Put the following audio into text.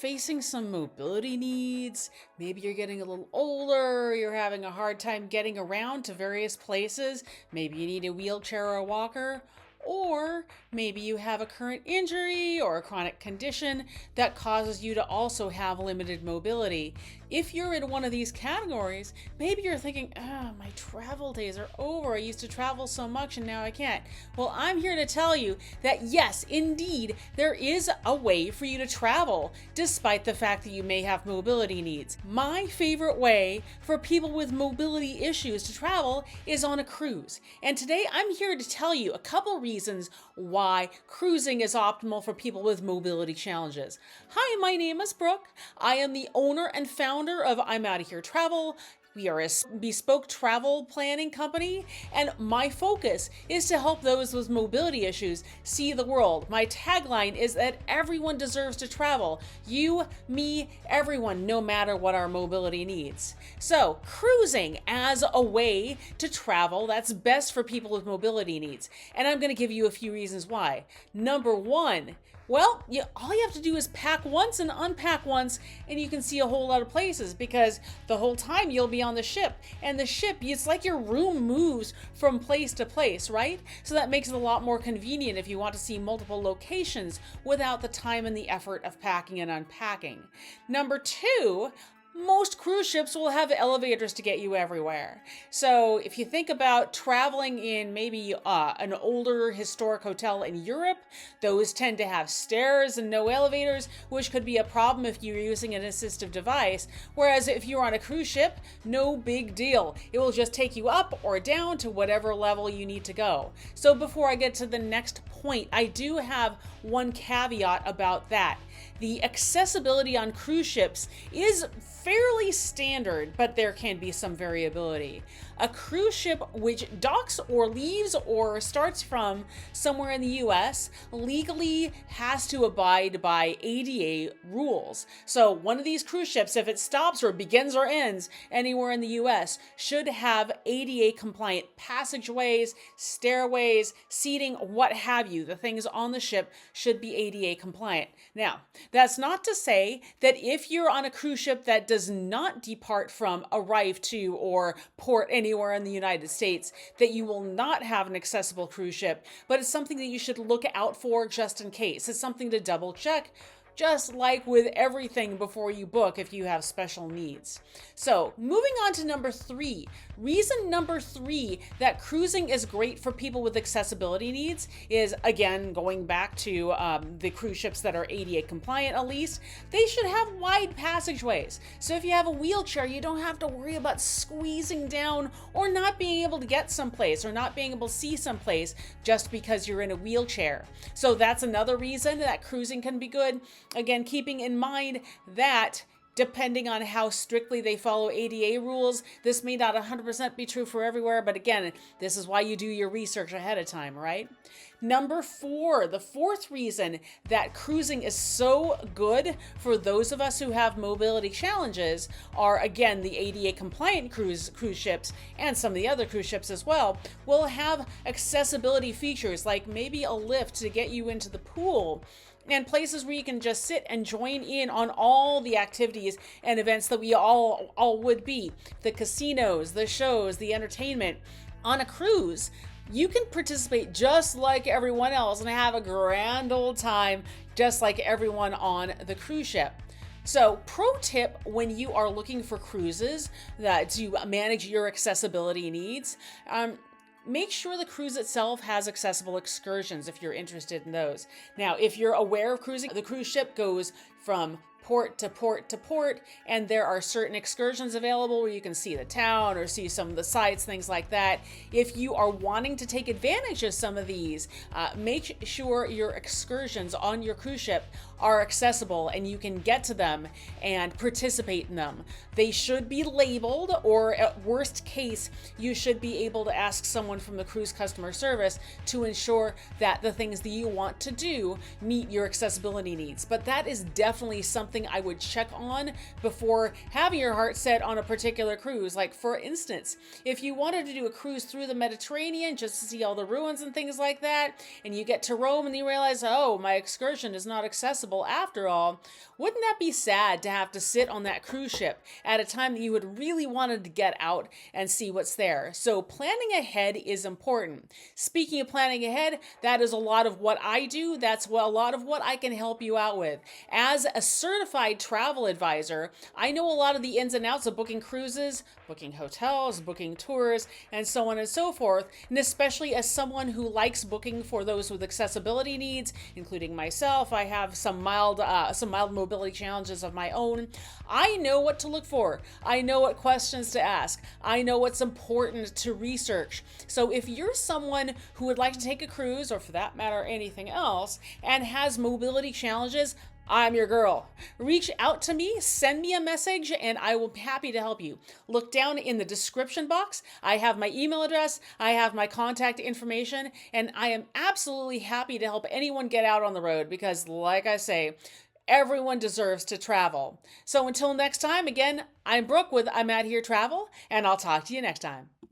facing some mobility needs, maybe you're getting a little older, you're having a hard time getting around to various places, maybe you need a wheelchair or a walker, or maybe you have a current injury or a chronic condition that causes you to also have limited mobility. If you're in one of these categories, maybe you're thinking, my travel days are over. I used to travel so much and now I can't. Well, I'm here to tell you that yes, indeed, there is a way for you to travel despite the fact that you may have mobility needs. My favorite way for people with mobility issues to travel is on a cruise. And today I'm here to tell you a couple reasons why cruising is optimal for people with mobility challenges. Hi, my name is Brooke. I am the owner and founder of I'm Outta Here Travel. We are a bespoke travel planning company, and my focus is to help those with mobility issues see the world. My tagline is that everyone deserves to travel. You, me, everyone, no matter what our mobility needs. So, cruising as a way to travel that's best for people with mobility needs. And I'm going to give you a few reasons why. Number one, well, all you have to do is pack once and unpack once, and you can see a whole lot of places because the whole time you'll be on the ship. And the ship, it's like your room moves from place to place, right? So that makes it a lot more convenient if you want to see multiple locations without the time and the effort of packing and unpacking. Number two, most cruise ships will have elevators to get you everywhere. So if you think about traveling in maybe an older historic hotel in Europe, those tend to have stairs and no elevators, which could be a problem if you're using an assistive device. Whereas if you're on a cruise ship, no big deal. It will just take you up or down to whatever level you need to go. So before I get to the next point, I do have one caveat about that. The accessibility on cruise ships is fairly standard, but there can be some variability. A cruise ship which docks or leaves or starts from somewhere in the US legally has to abide by ADA rules. So one of these cruise ships, if it stops or begins or ends anywhere in the US, should have ADA compliant passageways, stairways, seating, what have you. The things on the ship should be ADA compliant. Now, that's not to say that if you're on a cruise ship that does not depart from, arrive to, or port anywhere in the United States, that you will not have an accessible cruise ship, but it's something that you should look out for just in case. It's something to double check, just like with everything before you book if you have special needs. So moving on to number three. Reason number three that cruising is great for people with accessibility needs is, again, going back to the cruise ships that are ADA compliant at least, they should have wide passageways. So if you have a wheelchair, you don't have to worry about squeezing down or not being able to get someplace or not being able to see someplace just because you're in a wheelchair. So that's another reason that cruising can be good. Again, keeping in mind that depending on how strictly they follow ADA rules, this may not 100% be true for everywhere, but again, this is why you do your research ahead of time, right? Number four, the fourth reason that cruising is so good for those of us who have mobility challenges are, again, the ADA compliant cruise ships and some of the other cruise ships as well will have accessibility features like maybe a lift to get you into the pool, and places where you can just sit and join in on all the activities and events that we all would be. The casinos, the shows, the entertainment. On a cruise, you can participate just like everyone else and have a grand old time just like everyone on the cruise ship. So, pro tip when you are looking for cruises to manage your accessibility needs, make sure the cruise itself has accessible excursions if you're interested in those. Now, if you're aware of cruising, the cruise ship goes from port to port to port, and there are certain excursions available where you can see the town or see some of the sites, things like that. If you are wanting to take advantage of some of these, make sure your excursions on your cruise ship are accessible and you can get to them and participate in them. They should be labeled, or at worst case, you should be able to ask someone from the cruise customer service to ensure that the things that you want to do meet your accessibility needs. But that is definitely something something I would check on before having your heart set on a particular cruise. Like, for instance, if you wanted to do a cruise through the Mediterranean just to see all the ruins and things like that, and you get to Rome and you realize, oh, my excursion is not accessible after all, wouldn't that be sad to have to sit on that cruise ship at a time that you would really wanted to get out and see what's there? So planning ahead is important. Speaking of planning ahead, that is a lot of what I do. That's a lot of what I can help you out with. As a certified travel advisor, I know a lot of the ins and outs of booking cruises, booking hotels, booking tours, and so on and so forth. And especially as someone who likes booking for those with accessibility needs, including myself, I have some mild mobility challenges of my own. I know what to look for. I know what questions to ask. I know what's important to research. So if you're someone who would like to take a cruise, or for that matter, anything else, and has mobility challenges, I'm your girl. Reach out to me, send me a message, and I will be happy to help you. Look down in the description box. I have my email address, I have my contact information, and I am absolutely happy to help anyone get out on the road because, like I say, everyone deserves to travel. So until next time, again, I'm Brooke with I'm Out Here Travel, and I'll talk to you next time.